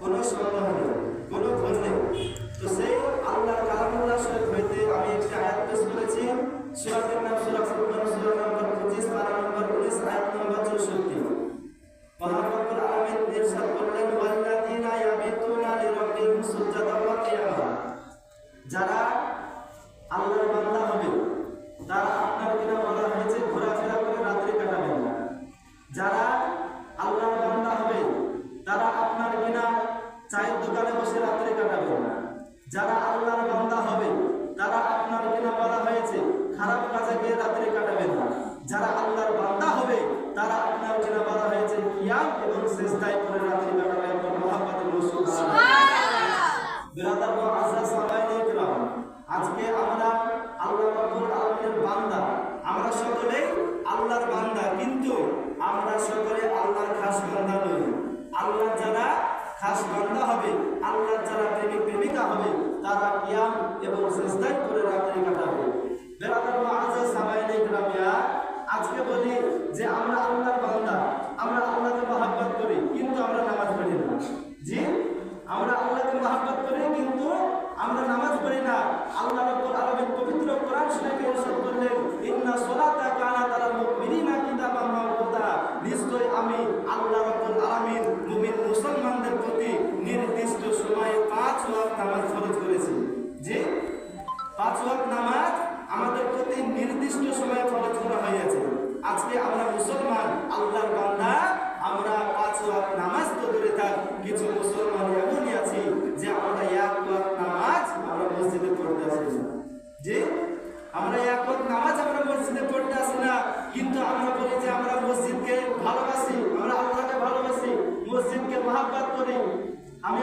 কোনো সন্দেহ নেই, কোনো ভুল নেই। তো সেই আল্লাহর কালামুল্লাহ শরীফ হইতে আমি একটি আয়াত পেশ করেছি। সূরাটির নাম সূরা ফুরকান, সূরা নম্বর 25, পারা নম্বর 19, আয়াত নম্বর 64। মহান রব্বুল আলামিন ইরশাদ করলেন, ওয়াল্লাযীনা ইয়াবিতুনা লিরাব্বিহিম সুজদান ওয়া কিয়ামা। যারা আল্লাহর বান্দা হবে তারা আপনার কিনা বলা হয়েছে ঘোরাফেরা করে রাত্রি কাটাবেন না। যারা আল্লাহর বান্দা হবে তারা আপনার কিনা চায়ের দোকানে বসে রাত্রি কাটাবেন না। যারা আল্লাহর বান্দা হবে তারা আপনার কিনা বলা হয়েছে খারাপ কাজে গিয়ে রাত্রি কাটাবেন না। যারা আল্লাহর বান্দা হবে তারা আপনার কিনা বলা হয়েছে কিয়াম এবং সিজদায় করে রাত্রি কাটাবেন। মুহাম্মদুর রাসূলুল্লাহ। বিরাদার মুআজ্জাজ সাহাবায়ে কিরাম, আজকে আমরা আল্লাহ রাব্বুল আলামিনের বান্দা, আমরা সকলে আল্লাহর বান্দা, কিন্তু আমরা সকলে আল্লাহর খাস বান্দা নই। আল্লাহর যারা খাস বান্দা হবে, আল্লাহর যারা প্রেমিক প্রেমিকা হবে, তারা কিয়াম এবং সিজদায় করে রাত্রি কাটাবে। বিরাদার মুআজ্জাজ সাহাবায়ে কিরাম, আজকে বলি যে আমরা আল্লাহর বান্দা, আমরা আল্লাহকে মহব্বত করি, কিন্তু আমরা নামাজ পড়ি না। জি, আমরা আল্লাহকে মহব্বত করি কিন্তু আমরা নামাজ পড়ি না। আল্লাহ রাব্বুল আলামিন পবিত্র কোরআন শরীফে ইরশাদ করলেন, ইন্না সলাতা কানাত আলাল মুমিনিনা কিতাবাম মাওকুতা। নিশ্চয় আমি আল্লাহ রাব্বুল আলামিন মুমিন মুসলমানদের প্রতি নির্দিষ্ট সময়ে 5 ওয়াক্ত নামাজ ফরজ করেছি। যে 5 ওয়াক্ত নামাজ আমাদের প্রতি নির্দিষ্ট সময়ে ফরজ করা হয়েছে। আজকে আমরা মুসলমান, আল্লাহর বান্দা, আমরা 5 ওয়াক্ত নামাজ তো দূরে থাক, কিছু মুসলমান এমনই আছি যে আমরা 1 ওয়াক্ত নামাজ আমরা মসজিদে পড়তে আসি না। যে আমরা 1 ওয়াক্ত নামাজ আমরা মসজিদে পড়তে আসি না, কিন্তু আমরা বলি যে আমরা মসজিদকে ভালোবাসি, আমরা আল্লাহকে ভালোবাসি, মসজিদকে মহব্বত করি। আমি